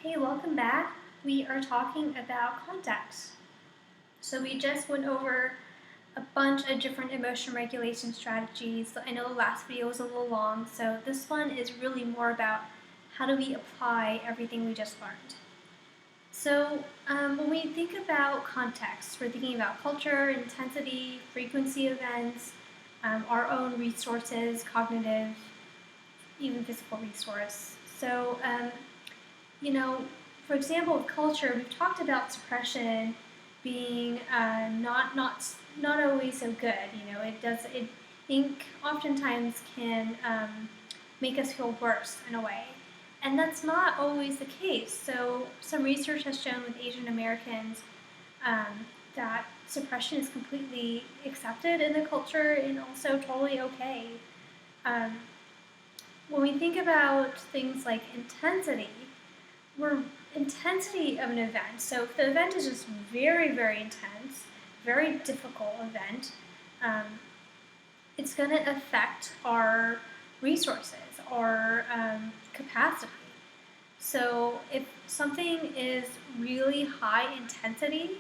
Hey, welcome back. We are talking about context. So we just went over a bunch of different emotion regulation strategies. I know the last video was a little long, so this one is really more about how do we apply everything we just learned. So when we think about context, we're thinking about culture, intensity, frequency events, our own resources, cognitive, even physical resource. So you know, for example, with culture, we've talked about suppression being not always so good. It think oftentimes can make us feel worse in a way, and that's not always the case. So some research has shown with Asian Americans that suppression is completely accepted in the culture and also totally okay. Um, when we think about things like intensity, we're intensity of an event. So if the event is just very, very intense, very difficult event, um, it's going to affect our resources, our capacity. So if something is really high intensity,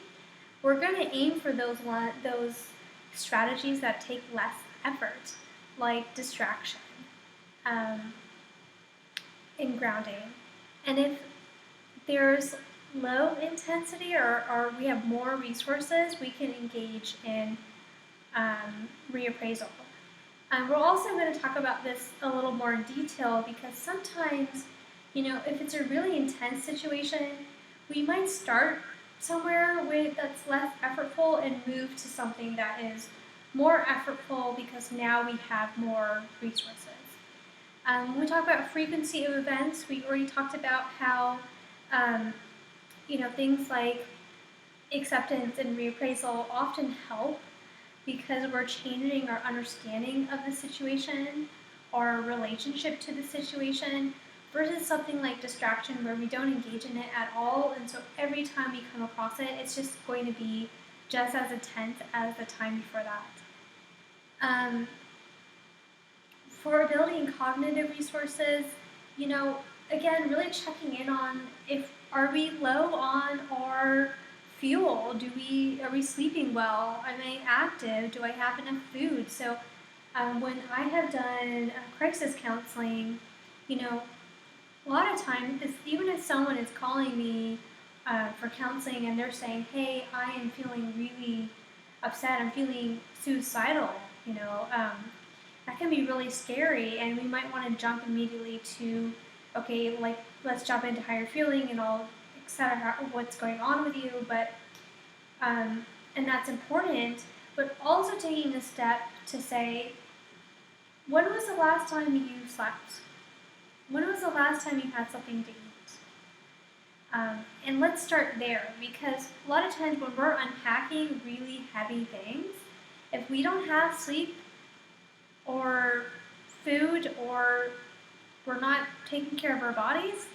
we're going to aim for those strategies that take less effort, like distraction and grounding. And if there's low intensity or we have more resources, we can engage in reappraisal. We're also going to talk about this a little more in detail because sometimes, if it's a really intense situation, we might start somewhere that's less effortful and move to something that is more effortful because now we have more resources. When we talk about frequency of events, we already talked about how things like acceptance and reappraisal often help because we're changing our understanding of the situation or our relationship to the situation versus something like distraction where we don't engage in it at all, and so every time we come across it, it's just going to be just as intense as the time before that. For building cognitive resources, again, really checking in on if are we low on our fuel? Are we sleeping well? Am I active? Do I have enough food? So when I have done crisis counseling, a lot of times, even if someone is calling me for counseling and they're saying, hey, I am feeling really upset, I'm feeling suicidal, that can be really scary, and we might want to jump immediately to, okay, like, let's jump into how you're feeling and all, etc., what's going on with you, but, and that's important, but also taking a step to say, when was the last time you slept? When was the last time you had something to eat? And let's start there, because a lot of times when we're unpacking really heavy things, if we don't have sleep or food or we're not taking care of our bodies,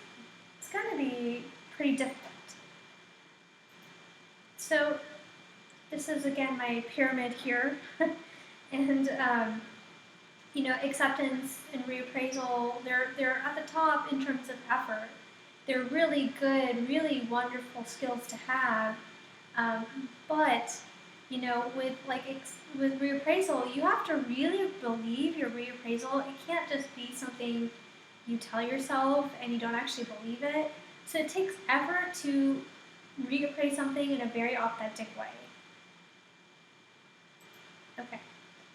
it's going to be pretty difficult. So this is again my pyramid here, and acceptance and reappraisal, they're at the top in terms of effort. They're really good, really wonderful skills to have, but with reappraisal, you have to really believe your reappraisal. It can't just be something you tell yourself and you don't actually believe it. So it takes effort to reappraise something in a very authentic way. Okay,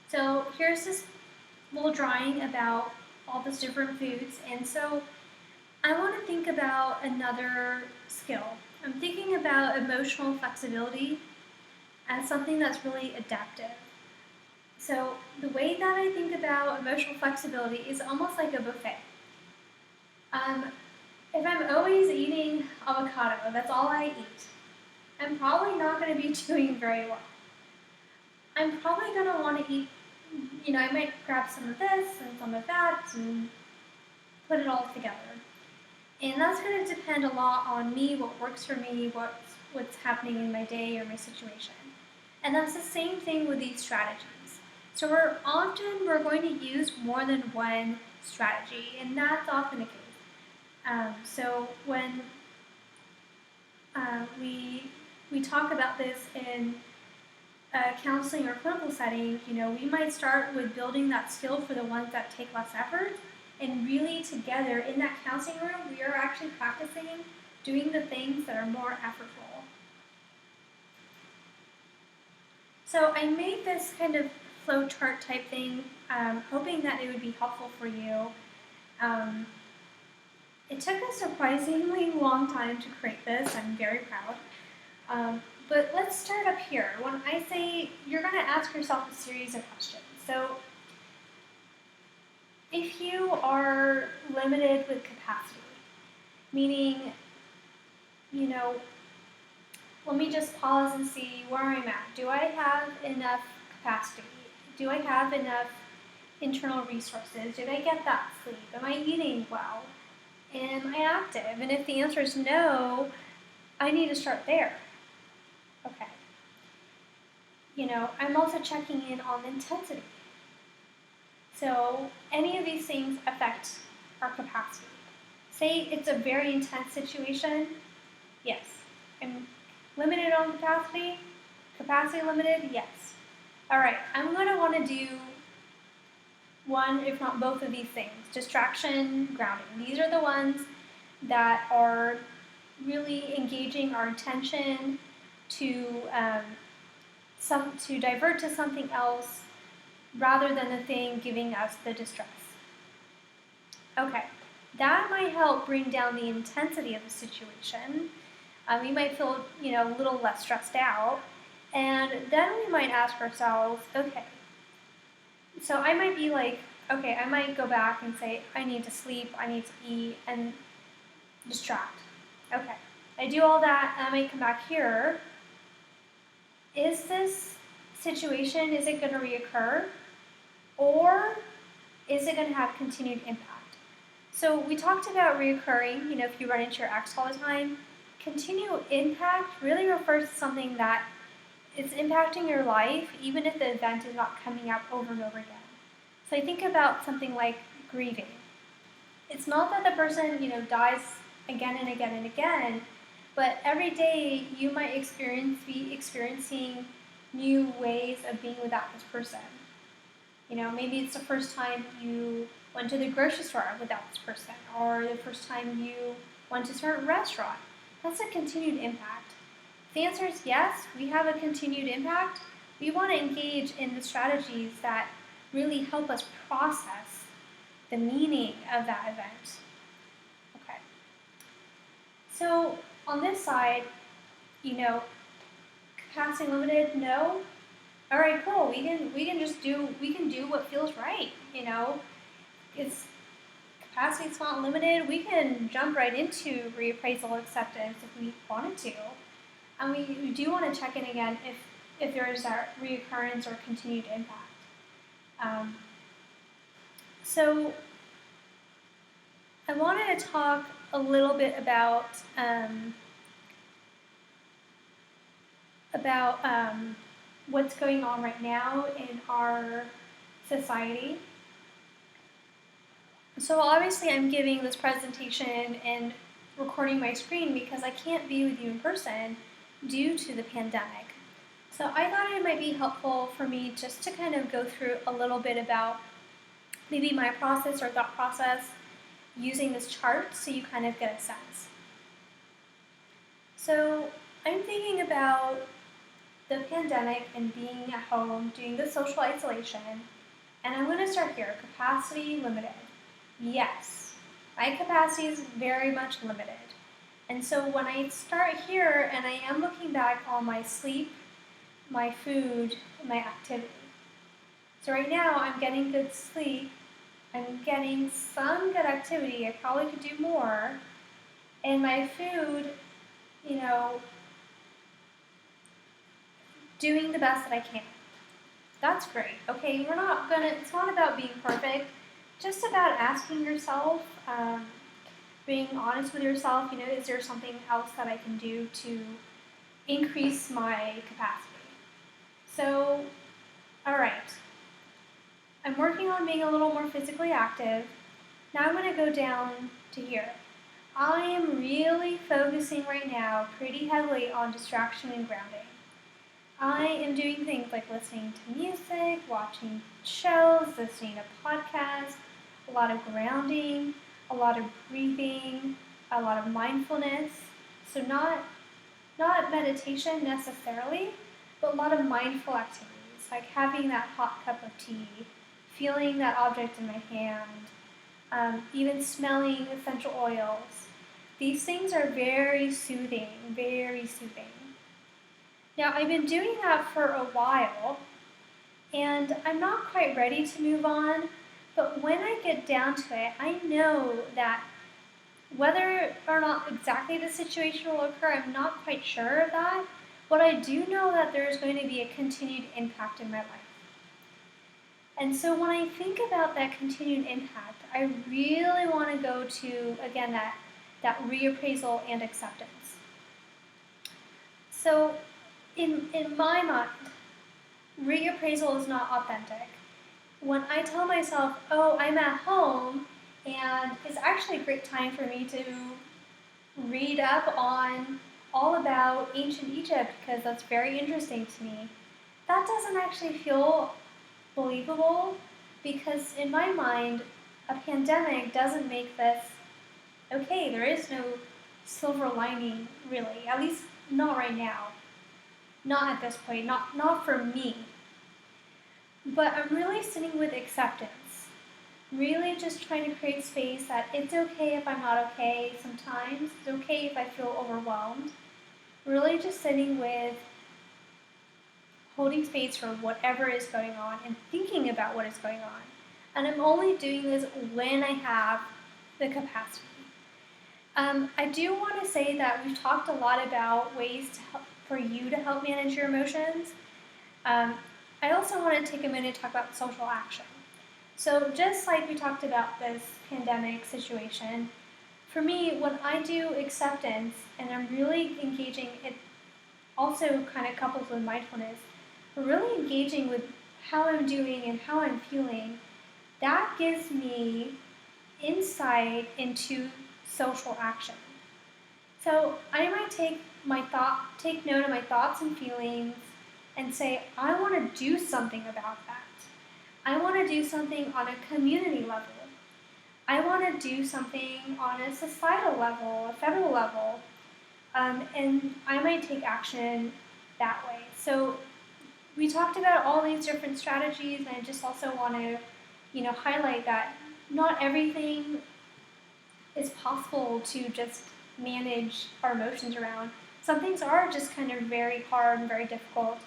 so here's this little drawing about all these different foods, and so I want to think about another skill. I'm thinking about emotional flexibility as something that's really adaptive. So the way that I think about emotional flexibility is almost like a buffet. If I'm always eating avocado, that's all I eat, I'm probably not going to be doing very well. I'm probably going to want to eat, I might grab some of this and some of that and put it all together. And that's going to depend a lot on me, what works for me, what's happening in my day or my situation. And that's the same thing with these strategies. So we're going to use more than one strategy, and that's often the case. So when we talk about this in counseling or clinical setting. We might start with building that skill for the ones that take less effort, and really together in that counseling room, we are actually practicing doing the things that are more effortful. So I made this kind of flow chart type thing, hoping that it would be helpful for you. It took a surprisingly long time to create this. I'm very proud. But let's start up here. When I say, you're going to ask yourself a series of questions. So if you are limited with capacity, meaning, let me just pause and see where I'm at. Do I have enough capacity? Do I have enough internal resources? Did I get that sleep? Am I eating well? Am I active? And if the answer is no, I need to start there. Okay. I'm also checking in on intensity. So any of these things affect our capacity. Say it's a very intense situation. Yes. I'm limited on capacity. Capacity limited? Yes. All right. I'm going to want to do one, if not both of these things. Distraction, grounding. These are the ones that are really engaging our attention to divert to something else rather than the thing giving us the distress. Okay, that might help bring down the intensity of the situation. We might feel, a little less stressed out, and then we might ask ourselves, okay, so I might be like, okay, I might go back and say, I need to sleep, I need to eat, and distract. Okay, I do all that, and I might come back here. Is this situation, is it going to reoccur? Or is it going to have continued impact? So we talked about reoccurring, if you run into your ex all the time. Continued impact really refers to something that is impacting your life, even if the event is not coming up over and over again. So I think about something like grieving. It's not that the person, dies again and again and again, but every day you might be experiencing new ways of being without this person. Maybe it's the first time you went to the grocery store without this person, or the first time you went to a certain restaurant. That's a continued impact. If the answer is yes, we have a continued impact, we want to engage in the strategies that really help us process the meaning of that event. Okay. So on this side, capacity limited, no. All right, cool. We can do what feels right. It's capacity's not limited. We can jump right into reappraisal acceptance if we wanted to, and we do want to check in again if there is that reoccurrence or continued impact. So I wanted to talk a little bit about what's going on right now in our society. So obviously I'm giving this presentation and recording my screen because I can't be with you in person due to the pandemic. So I thought it might be helpful for me just to kind of go through a little bit about maybe my process or thought process using this chart so you kind of get a sense. So I'm thinking about the pandemic and being at home, doing the social isolation, and I'm going to start here, capacity limited. Yes, my capacity is very much limited. And so when I start here and I am looking back on my sleep, my food, my activity. So right now I'm getting good sleep, I'm getting some good activity, I probably could do more, and my food, doing the best that I can. That's great. Okay, it's not about being perfect, just about asking yourself, being honest with yourself, is there something else that I can do to increase my capacity? So, all right, I'm working on being a little more physically active. Now I'm going to go down to here. I am really focusing right now pretty heavily on distraction and grounding. I am doing things like listening to music, watching shows, listening to podcasts, a lot of grounding, a lot of breathing, a lot of mindfulness. So not meditation necessarily, but a lot of mindful activities, like having that hot cup of tea, feeling that object in my hand, even smelling essential oils. These things are very soothing, very soothing. Now, I've been doing that for a while, and I'm not quite ready to move on, but when I get down to it, I know that whether or not exactly the situation will occur, I'm not quite sure of that, but I do know that there is going to be a continued impact in my life. And so when I think about that continued impact, I really want to go to, again, that reappraisal and acceptance. So in my mind, reappraisal is not authentic. When I tell myself, oh, I'm at home, and it's actually a great time for me to read up on all about ancient Egypt because that's very interesting to me, that doesn't actually feel believable because in my mind, a pandemic doesn't make this okay. There is no silver lining, really, at least not right now. Not at this point, not for me. But I'm really sitting with acceptance. Really just trying to create space that it's okay if I'm not okay sometimes. It's okay if I feel overwhelmed. Really just sitting with holding space for whatever is going on and thinking about what is going on. And I'm only doing this when I have the capacity. I do want to say that we've talked a lot about ways to help, for you to help manage your emotions. I also want to take a minute to talk about social action. So just like we talked about this pandemic situation, for me, when I do acceptance and I'm really engaging, it also kind of couples with mindfulness, really engaging with how I'm doing and how I'm feeling, that gives me insight into social action. So I might take note of my thoughts and feelings and say, I want to do something about that. I want to do something on a community level. I want to do something on a societal level, a federal level, and I might take action that way. So we talked about all these different strategies, and I just also want to, highlight that not everything is possible to just manage our emotions around. Some things are just kind of very hard and very difficult,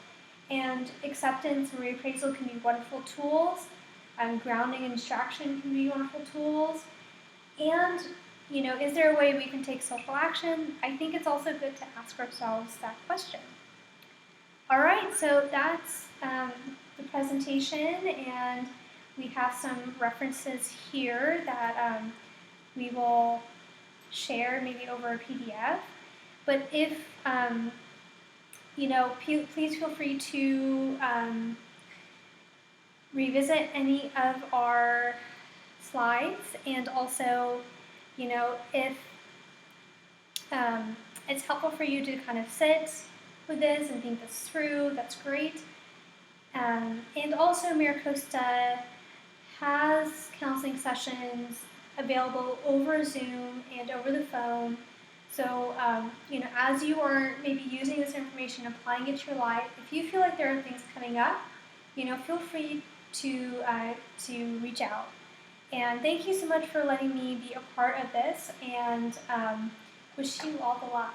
and acceptance and reappraisal can be wonderful tools. Grounding and distraction can be wonderful tools. And, is there a way we can take social action? I think it's also good to ask ourselves that question. All right, so that's the presentation, and we have some references here that we will share maybe over a PDF. But if, please feel free to revisit any of our slides, and also, if it's helpful for you to kind of sit with this and think this through, that's great. And also MiraCosta has counseling sessions available over Zoom and over the phone. So, as you are maybe using this information, applying it to your life, if you feel like there are things coming up, feel free to reach out. And thank you so much for letting me be a part of this, and wish you all the luck.